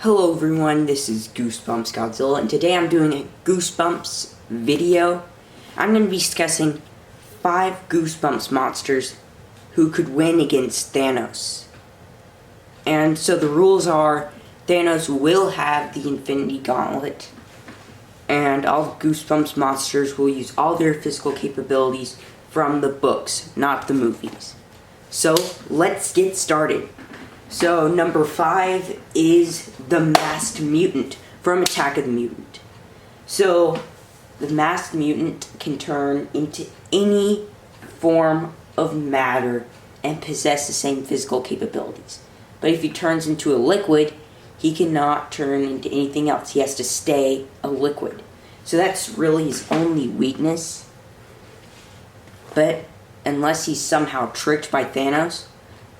Hello everyone, this is Goosebumps Godzilla, and today I'm doing a Goosebumps video. I'm going to be discussing 5 Goosebumps monsters who could win against Thanos. And so the rules are, Thanos will have the Infinity Gauntlet, and all Goosebumps monsters will use all their physical capabilities from the books, not the movies. So, let's get started. So, number 5 is the Masked Mutant from Attack of the Mutant. So, the Masked Mutant can turn into any form of matter and possess the same physical capabilities. But if he turns into a liquid, he cannot turn into anything else. He has to stay a liquid. So that's really his only weakness. But unless he's somehow tricked by Thanos,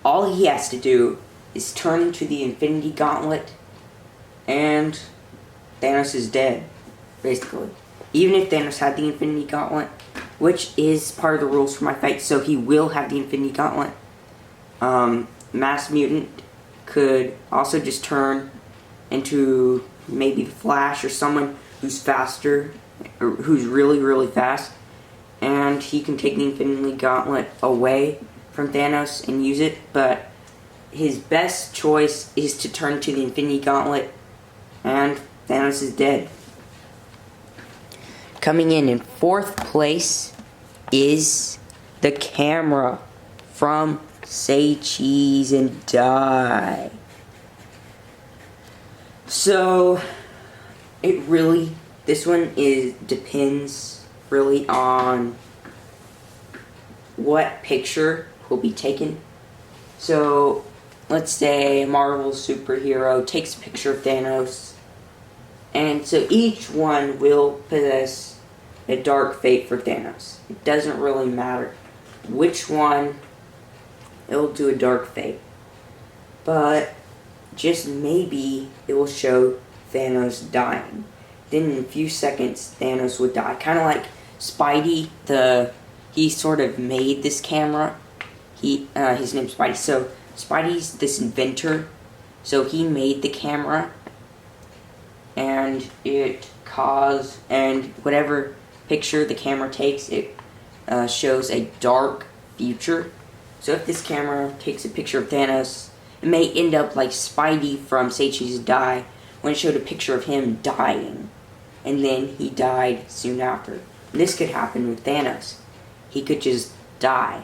all he has to do is turn into the Infinity Gauntlet, and Thanos is dead, basically. Even if Thanos had the Infinity Gauntlet, which is part of the rules for my fight, so he will have the Infinity Gauntlet. Masked Mutant could also just turn into maybe Flash or someone who's faster, or who's really, really fast, and he can take the Infinity Gauntlet away from Thanos and use it, but his best choice is to turn to the Infinity Gauntlet, and Thanos is dead. Coming in 4th place is the camera from Say Cheese and Die. So, this one depends really on what picture will be taken. So, let's say a Marvel superhero takes a picture of Thanos, and so each one will possess a dark fate for Thanos. It doesn't really matter which one, it'll do a dark fate. But just maybe it will show Thanos dying. Then in a few seconds, Thanos would die. Kind of like Spidey, he sort of made this camera. His name's Spidey. So Spidey's this inventor. So he made the camera, and whatever picture the camera takes, it shows a dark future. So if this camera takes a picture of Thanos, it may end up like Spidey from Say Cheese and Die, when it showed a picture of him dying, and then he died soon after. And this could happen with Thanos. He could just die,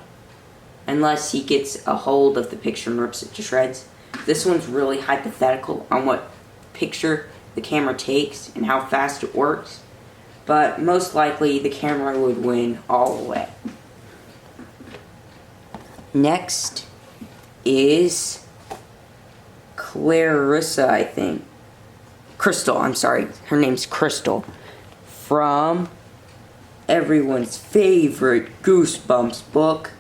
unless he gets a hold of the picture and rips it to shreds. This one's really hypothetical on what picture the camera takes and how fast it works, but most likely the camera would win all the way. Next is Crystal, I'm sorry, her name's Crystal, from everyone's favorite Goosebumps book,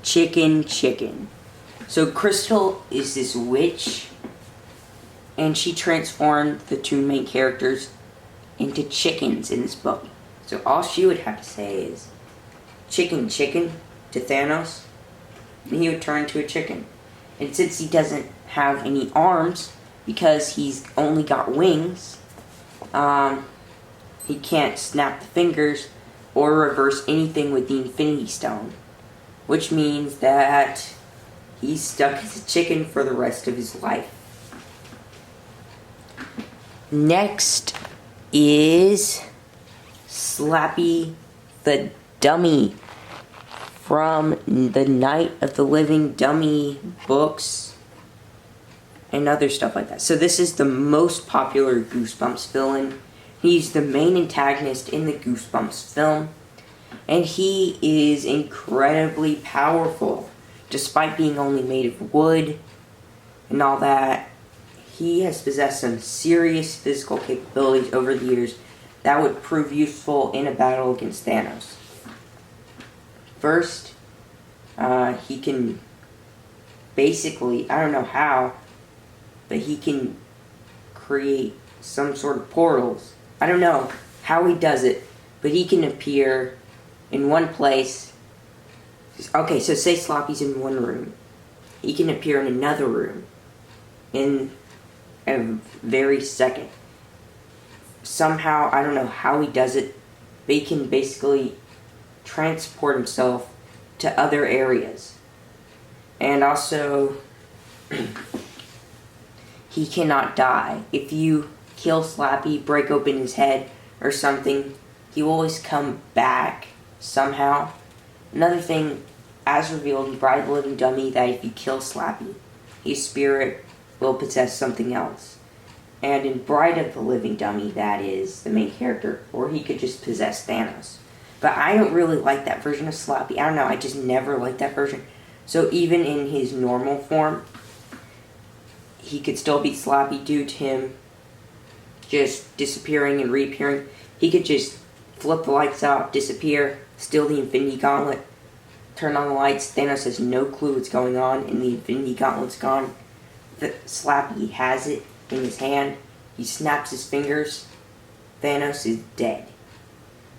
Chicken. So Crystal is this witch, and she transformed the 2 main characters into chickens in this book. So all she would have to say is, chicken, to Thanos, and he would turn into a chicken. And since he doesn't have any arms, because he's only got wings, he can't snap the fingers or reverse anything with the Infinity Stone, which means that he's stuck as a chicken for the rest of his life. Next is Slappy the Dummy from the Night of the Living Dummy books and other stuff like that. So this is the most popular Goosebumps villain. He's the main antagonist in the Goosebumps film, and he is incredibly powerful. Despite being only made of wood and all that, he has possessed some serious physical capabilities over the years that would prove useful in a battle against Thanos. First, he can basically, I don't know how, but he can create some sort of portals. I don't know how he does it, but he can appear in one place. Okay, so say Slappy's in one room. He can appear in another room. In a very second. Somehow, I don't know how he does it, but he can basically transport himself to other areas. And also, he cannot die. If you kill Slappy, break open his head or something, he will always come back somehow. Another thing, as revealed in Bride of the Living Dummy, that if you kill Slappy, his spirit will possess something else. And in Bride of the Living Dummy, that is the main character, or he could just possess Thanos. But I don't really like that version of Slappy. I don't know, I just never liked that version. So even in his normal form, he could still beat Slappy due to him just disappearing and reappearing. He could just flip the lights out, disappear, steal the Infinity Gauntlet, turn on the lights. Thanos has no clue what's going on, and the Infinity Gauntlet's gone. Slappy has it in his hand. He snaps his fingers. Thanos is dead.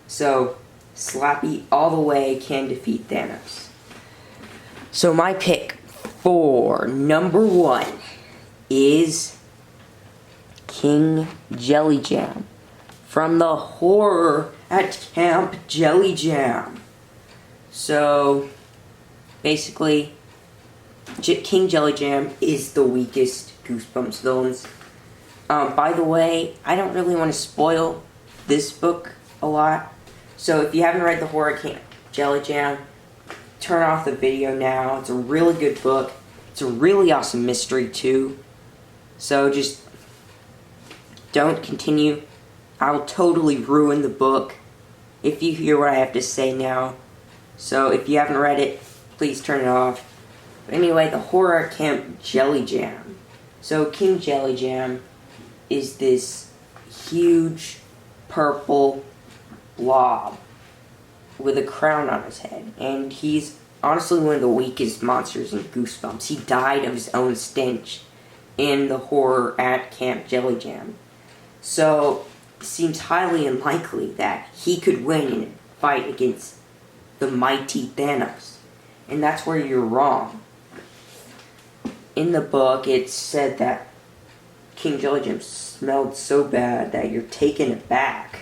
So, Slappy all the way can defeat Thanos. So my pick for number 1 is King Jelly Jam from the Horror at Camp Jelly Jam. So, basically, King Jelly Jam is the weakest Goosebumps villains. By the way, I don't really want to spoil this book a lot. So if you haven't read the Horror Camp Jelly Jam, turn off the video now. It's a really good book. It's a really awesome mystery too. So just don't continue. I'll totally ruin the book if you hear what I have to say now. So if you haven't read it, please turn it off. But anyway, the Horror Camp Jelly Jam. So King Jelly Jam is this huge purple blob with a crown on his head. And he's honestly one of the weakest monsters in Goosebumps. He died of his own stench in the Horror at Camp Jelly Jam. So it seems highly unlikely that he could win in a fight against the mighty Thanos. And that's where you're wrong. In the book, it's said that King Jelly Jam smelled so bad that you're taken aback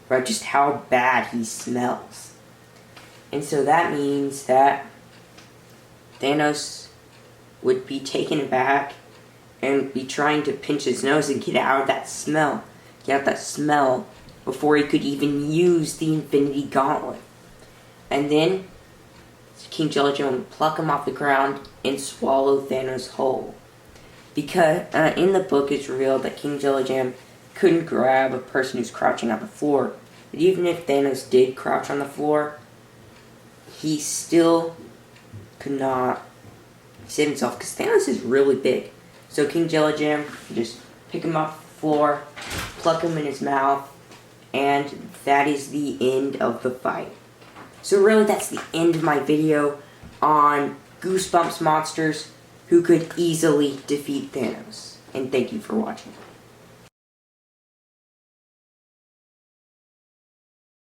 by just how bad he smells. And so that means that Thanos would be taken aback and be trying to pinch his nose and get out that smell. Get out that smell before he could even use the Infinity Gauntlet. And then King Jelly Jam would pluck him off the ground and swallow Thanos whole. Because in the book it's revealed that King Jelly Jam couldn't grab a person who's crouching on the floor. But even if Thanos did crouch on the floor, he still could not save himself because Thanos is really big. So King Jelly Jam would just pick him off the floor, pluck him in his mouth, and that is the end of the fight. So really that's the end of my video on Goosebumps monsters who could easily defeat Thanos. And thank you for watching.